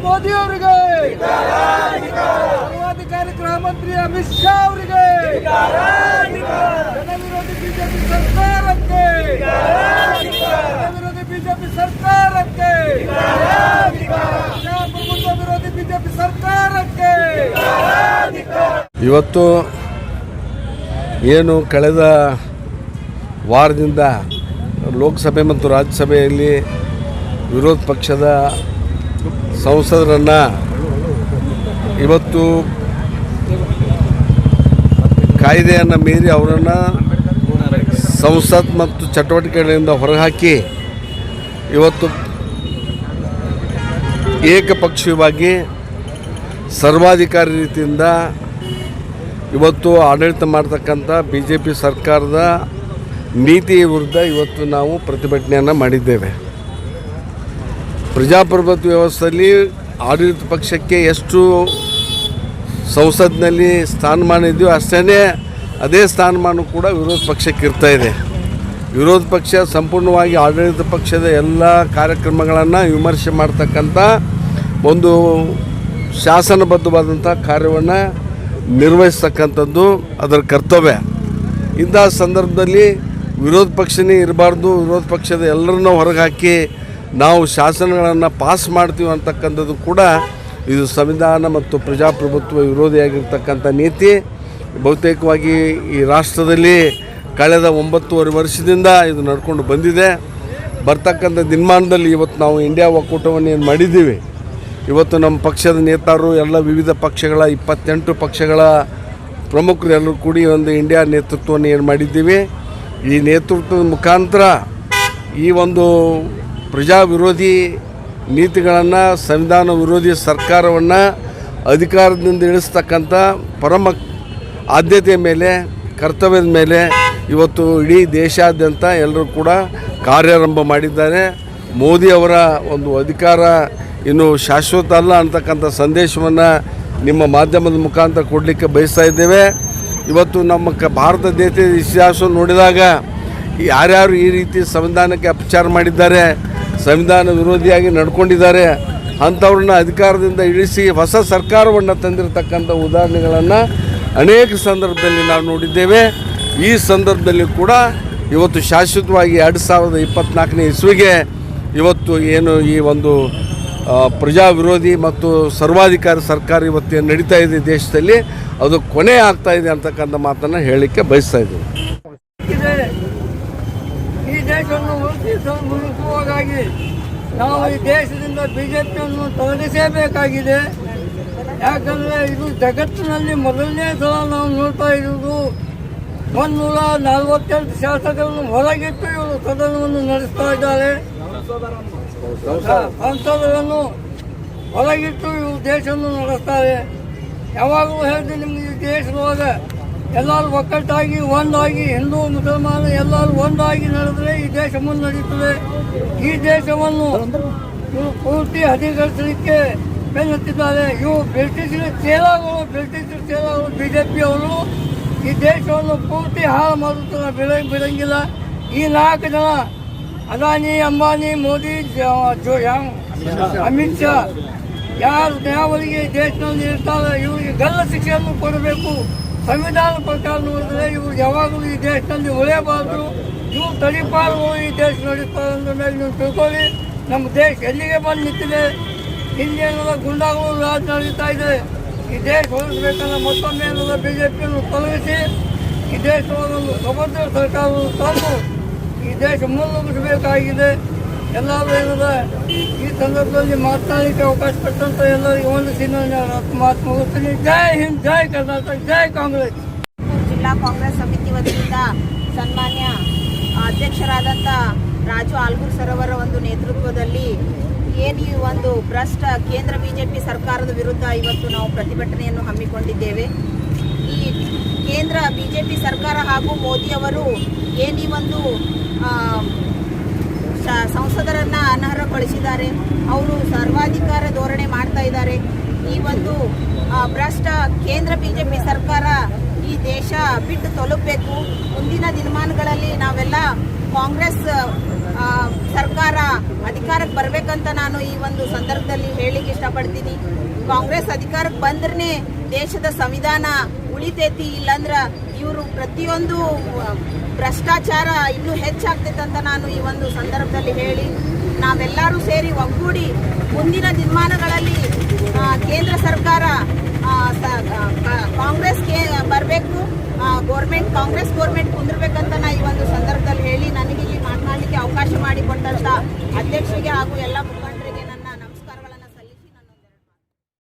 ಮೋದಿ ಅವರಿಗೆ, ಸರ್ವಾಧಿಕಾರಿ ಗೃಹ ಮಂತ್ರಿ ಅಮಿತ್ ಶಾ ಅವರಿಗೆ, ಜನವಿರೋಧಿ ಬಿಜೆಪಿ ಸರ್ಕಾರಕ್ಕೆ, ಜನವಿರೋಧಿ ಬಿಜೆಪಿ ಸರ್ಕಾರಕ್ಕೆ, ಪ್ರಜಾಪ್ರಭುತ್ವ ವಿರೋಧಿ ಬಿಜೆಪಿ ಸರ್ಕಾರಕ್ಕೆ. ಇವತ್ತು ಏನು ಕಳೆದ ವಾರದಿಂದ ಲೋಕಸಭೆ ಮತ್ತು ರಾಜ್ಯಸಭೆಯಲ್ಲಿ ವಿರೋಧ ಪಕ್ಷದ ಸಂಸದರನ್ನು ಇವತ್ತು ಕಾಯ್ದೆಯನ್ನು ಮೀರಿ ಅವರನ್ನು ಸಂಸತ್ ಮತ್ತು ಚಟುವಟಿಕೆಗಳಿಂದ ಹೊರಹಾಕಿ ಇವತ್ತು ಏಕಪಕ್ಷೀಯವಾಗಿ ಸರ್ವಾಧಿಕಾರಿ ರೀತಿಯಿಂದ ಇವತ್ತು ಆಡಳಿತ ಮಾಡ್ತಕ್ಕಂಥ ಬಿ ಜೆ ಪಿ ಸರ್ಕಾರದ ನೀತಿಯ ವಿರುದ್ಧ ಇವತ್ತು ನಾವು ಪ್ರತಿಭಟನೆಯನ್ನು ಮಾಡಿದ್ದೇವೆ. ಪ್ರಜಾಪ್ರಭುತ್ವ ವ್ಯವಸ್ಥೆಯಲ್ಲಿ ಆಡಳಿತ ಪಕ್ಷಕ್ಕೆ ಎಷ್ಟು ಸಂಸತ್ನಲ್ಲಿ ಸ್ಥಾನಮಾನ ಇದೆಯೋ ಅಷ್ಟೇ ಅದೇ ಸ್ಥಾನಮಾನ ಕೂಡ ವಿರೋಧ ಪಕ್ಷಕ್ಕೆ ಇರ್ತಾಯಿದೆ. ವಿರೋಧ ಪಕ್ಷ ಸಂಪೂರ್ಣವಾಗಿ ಆಡಳಿತ ಪಕ್ಷದ ಎಲ್ಲ ಕಾರ್ಯಕ್ರಮಗಳನ್ನು ವಿಮರ್ಶೆ ಮಾಡ್ತಕ್ಕಂಥ ಒಂದು ಶಾಸನಬದ್ಧವಾದಂಥ ಕಾರ್ಯವನ್ನು ನಿರ್ವಹಿಸ್ತಕ್ಕಂಥದ್ದು ಅದರ ಕರ್ತವ್ಯ. ಇಂಥ ಸಂದರ್ಭದಲ್ಲಿ ವಿರೋಧ ಪಕ್ಷನೇ ಇರಬಾರ್ದು, ವಿರೋಧ ಪಕ್ಷದ ಎಲ್ಲರನ್ನೂ ಹೊರಗೆ ಹಾಕಿ ನಾವು ಶಾಸನಗಳನ್ನು ಪಾಸ್ ಮಾಡ್ತೀವಿ ಅಂತಕ್ಕಂಥದ್ದು ಕೂಡ ಇದು ಸಂವಿಧಾನ ಮತ್ತು ಪ್ರಜಾಪ್ರಭುತ್ವ ವಿರೋಧಿಯಾಗಿರ್ತಕ್ಕಂಥ ನೀತಿ ಬಹುತೇಕವಾಗಿ ಈ ರಾಷ್ಟ್ರದಲ್ಲಿ ಕಳೆದ 9.5 ವರ್ಷದಿಂದ ಇದು ನಡ್ಕೊಂಡು ಬಂದಿದೆ. ಬರ್ತಕ್ಕಂಥ ದಿನಮಾನದಲ್ಲಿ ಇವತ್ತು ನಾವು ಇಂಡಿಯಾ ಒಕ್ಕೂಟವನ್ನು ಏನು ಮಾಡಿದ್ದೀವಿ, ಇವತ್ತು ನಮ್ಮ ಪಕ್ಷದ ನೇತಾರರು ಎಲ್ಲ ವಿವಿಧ ಪಕ್ಷಗಳ 28 ಪಕ್ಷಗಳ ಪ್ರಮುಖರು ಎಲ್ಲರೂ ಕೂಡಿ ಒಂದು ಇಂಡಿಯಾ ನೇತೃತ್ವವನ್ನು ಏನು ಮಾಡಿದ್ದೀವಿ. ಈ ನೇತೃತ್ವದ ಮುಖಾಂತರ ಈ ಒಂದು ಪ್ರಜಾ ವಿರೋಧಿ ನೀತಿಗಳನ್ನು, ಸಂವಿಧಾನ ವಿರೋಧಿ ಸರ್ಕಾರವನ್ನು ಅಧಿಕಾರದಿಂದ ಇಳಿಸ್ತಕ್ಕಂಥ ಪರಮ ಆದ್ಯತೆಯ ಮೇಲೆ, ಕರ್ತವ್ಯದ ಮೇಲೆ ಇವತ್ತು ಇಡೀ ದೇಶಾದ್ಯಂತ ಎಲ್ಲರೂ ಕೂಡ ಕಾರ್ಯಾರಂಭ ಮಾಡಿದ್ದಾರೆ. ಮೋದಿ ಅವರ ಒಂದು ಅಧಿಕಾರ ಇನ್ನು ಶಾಶ್ವತ ಅಲ್ಲ ಅಂತಕ್ಕಂಥ ಸಂದೇಶವನ್ನು ನಿಮ್ಮ ಮಾಧ್ಯಮದ ಮುಖಾಂತರ ಕೊಡಲಿಕ್ಕೆ ಬಯಸ್ತಾ ಇದ್ದೇವೆ. ಇವತ್ತು ನಮ್ಮ ಭಾರತ ದೇಶದ ಇತಿಹಾಸ ನೋಡಿದಾಗ ಯಾರ್ಯಾರು ಈ ರೀತಿ ಸಂವಿಧಾನಕ್ಕೆ ಅಪಚಾರ ಮಾಡಿದ್ದಾರೆ, ಸಂವಿಧಾನ ವಿರೋಧಿಯಾಗಿ ನಡ್ಕೊಂಡಿದ್ದಾರೆ, ಅಂಥವ್ರನ್ನ ಅಧಿಕಾರದಿಂದ ಇಳಿಸಿ ಹೊಸ ಸರ್ಕಾರವನ್ನು ತಂದಿರತಕ್ಕಂಥ ಉದಾಹರಣೆಗಳನ್ನು ಅನೇಕ ಸಂದರ್ಭದಲ್ಲಿ ನಾವು ನೋಡಿದ್ದೇವೆ. ಈ ಸಂದರ್ಭದಲ್ಲಿ ಕೂಡ ಇವತ್ತು ಶಾಶ್ವತವಾಗಿ 2024ನೇ ಇಸ್ವಿಗೆ ಇವತ್ತು ಏನು ಈ ಒಂದು ಪ್ರಜಾ ವಿರೋಧಿ ಮತ್ತು ಸರ್ವಾಧಿಕಾರಿ ಸರ್ಕಾರ ಇವತ್ತು ನಡೀತಾ ಇದೆ ದೇಶದಲ್ಲಿ, ಅದು ಕೊನೆ ಆಗ್ತಾ ಇದೆ ಅಂತಕ್ಕಂಥ ಮಾತನ್ನು ಹೇಳಲಿಕ್ಕೆ ಬಯಸ್ತಾ ಇದ್ದೀವಿ. ಈ ದೇಶವನ್ನು ಮುಳುಗುವಾಗಾಗಿ ನಾವು ಈ ದೇಶದಿಂದ ಬಿಜೆಪಿಯನ್ನು ತೊಲಗಿಸಬೇಕಾಗಿದೆ. ಯಾಕಂದರೆ ಇದು ಜಗತ್ತಿನಲ್ಲಿ ಮೊದಲನೇ ಸಲ ನಾವು ನೋಡ್ತಾ ಇರುವುದು 148 ಶಾಸಕರನ್ನು ಹೊರಗಿಟ್ಟು ಇವರು ಸದನವನ್ನು ನಡೆಸ್ತಾ ಇದ್ದಾರೆ. ಸಂಸದರನ್ನು ಹೊರಗಿಟ್ಟು ಇವರು ದೇಶವನ್ನು ನಡೆಸ್ತಾರೆ. ಯಾವಾಗಲೂ ಹೇಳಿದ್ರೆ ನಿಮ್ಗೆ ಈ ದೇಶದೊಳಗೆ ಎಲ್ಲರೂ ಒಕ್ಕಟ್ಟಾಗಿ ಒಂದಾಗಿ ಹಿಂದೂ ಮುಸಲ್ಮಾನ ಎಲ್ಲರೂ ಒಂದಾಗಿ ನಡೆದರೆ ಈ ದೇಶ ಮುನ್ನಡೀತದೆ. ಈ ದೇಶವನ್ನು ಇವರು ಪೂರ್ತಿ ಹದಿಗರಿಸಲಿಕ್ಕೆ ಬೆನ್ನತ್ತಿದ್ದಾರೆ. ಇವು ಬ್ರಿಟಿಷರ ಚೇಲಾಗಳು ಬಿಜೆಪಿ ಅವರು ಈ ದೇಶವನ್ನು ಪೂರ್ತಿ ಹಾಳು ಮಾಡುತ್ತಾರೆ, ಬಿಡಂಗಿಲ್ಲ. ಈ 4 ಜನ ಅದಾನಿ, ಅಂಬಾನಿ, ಮೋದಿ, ಅಮಿತ್ ಶಾ ಯಾವರಿಗೆ ದೇಶದಲ್ಲಿ ಇರ್ತಾರೆ ಇವರಿಗೆ ಗಲ್ಲ ಶಿಕ್ಷೆಯನ್ನು ಕೊಡಬೇಕು. ಸಂವಿಧಾನ ಪ್ರಕಾರ ನೋಡಿದ್ರೆ ಇವರು ಯಾವಾಗಲೂ ಈ ದೇಶದಲ್ಲಿ ಉಳಿಯಬಾರದು. ಇವು ತಡಿಪಾರುಗಳು ಈ ದೇಶ ನಡೆಸ್ತಾರೆ ಅಂದ ಮೇಲೆ ನೀವು ತಿಳ್ಕೊಳ್ಳಿ, ನಮ್ಮ ದೇಶ ಎಲ್ಲಿಗೆ ಬಂದು ನಿಂತಿದೆ. ಹಿಂದೇನದ ಗುಂಡಾಗಳು ರಾಜ ನಡೀತಾ ಇದೆ. ಈ ದೇಶ ಉಳಿಸಬೇಕಂದ್ರೆ ಮತ್ತೊಮ್ಮೆ ಏನದ ಬಿಜೆಪಿಯನ್ನು ತೊಲಗಿಸಿ ಈ ದೇಶವನ್ನು ಸುಭದ್ರ ಸರ್ಕಾರವನ್ನು ತಂದು ಈ ದೇಶ ಮುನ್ನುಗ್ಗಿಸಬೇಕಾಗಿದೆ. ಎಲ್ಲರೂ ಏನದ ಈ ಸಂದರ್ಭದಲ್ಲಿ ಮಾತನಾಡಲಿಕ್ಕೆ ಅವಕಾಶ ಕೊಟ್ಟಂತ ಎಲ್ಲರಿಗೂ ಒಂದು ಮಾತು ಮುಗಿಸ್ತೀನಿ. ಜೈ ಹಿಂದ್, ಜೈ ಕರ್ನಾಟಕ, ಜೈ ಕಾಂಗ್ರೆಸ್. ಜಿಲ್ಲಾ ಕಾಂಗ್ರೆಸ್ ಸಮಿತಿ ವತಿಯಿಂದ ಸನ್ಮಾನ್ಯ ಅಧ್ಯಕ್ಷರಾದಂಥ ರಾಜು ಆಲ್ಗೂರ್ ಸರ್ ಅವರ ಒಂದು ನೇತೃತ್ವದಲ್ಲಿ ಏನು ಈ ಒಂದು ಭ್ರಷ್ಟ ಕೇಂದ್ರ ಬಿಜೆಪಿ ಸರ್ಕಾರದ ವಿರುದ್ಧ ಇವತ್ತು ನಾವು ಪ್ರತಿಭಟನೆಯನ್ನು ಹಮ್ಮಿಕೊಂಡಿದ್ದೇವೆ. ಈ ಕೇಂದ್ರ ಬಿಜೆಪಿ ಸರ್ಕಾರ ಹಾಗೂ ಮೋದಿಯವರು ಏನು ಈ ಒಂದು ಸಂಸದರನ್ನು ಅನರ್ಹಗೊಳಿಸಿದ್ದಾರೆ, ಅವರು ಸರ್ವಾಧಿಕಾರ ಧೋರಣೆ ಮಾಡ್ತಾ ಇದ್ದಾರೆ. ಈ ಒಂದು ಭ್ರಷ್ಟ ಕೇಂದ್ರ ಬಿಜೆಪಿ ಸರ್ಕಾರ ಈ ದೇಶ ಬಿಟ್ಟು ತೊಲಗಬೇಕು. ಮುಂದಿನ ದಿನಮಾನಗಳಲ್ಲಿ ನಾವೆಲ್ಲ ಕಾಂಗ್ರೆಸ್ ಸರ್ಕಾರ ಅಧಿಕಾರಕ್ಕೆ ಬರಬೇಕಂತ ನಾನು ಈ ಒಂದು ಸಂದರ್ಭದಲ್ಲಿ ಹೇಳಿಕ್ಕೆ ಇಷ್ಟಪಡ್ತೀನಿ. ಕಾಂಗ್ರೆಸ್ ಅಧಿಕಾರಕ್ಕೆ ಬಂದ್ರೆ ದೇಶದ ಸಂವಿಧಾನ ಉಳಿತೈತಿ, ಇಲ್ಲಂದ್ರ ಇವರು ಪ್ರತಿಯೊಂದು ಭ್ರಷ್ಟಾಚಾರ ಇನ್ನೂ ಹೆಚ್ಚಾಗ್ತೈತೆ ಅಂತ ನಾನು ಈ ಒಂದು ಸಂದರ್ಭದಲ್ಲಿ ಹೇಳಿ, ನಾವೆಲ್ಲರೂ ಸೇರಿ ಒಗ್ಗೂಡಿ ಮುಂದಿನ ದಿನಮಾನಗಳಲ್ಲಿ ಕೇಂದ್ರ ಸರ್ಕಾರ ಕಾಂಗ್ರೆಸ್ಗೆ ಬರಬೇಕು, ಕಾಂಗ್ರೆಸ್ ಗೋರ್ಮೆಂಟ್ ಕುಂದಿರ್ಬೇಕಂತ ನಾ ಈ ಒಂದು ಸಂದರ್ಭದಲ್ಲಿ ಹೇಳಿ, ನನಗೆ ಇಲ್ಲಿ ಮಾತನಾಡಲಿಕ್ಕೆ ಅವಕಾಶ ಮಾಡಿಕೊಟ್ಟಂತ ಅಧ್ಯಕ್ಷರಿಗೆ ಹಾಗೂ ಎಲ್ಲ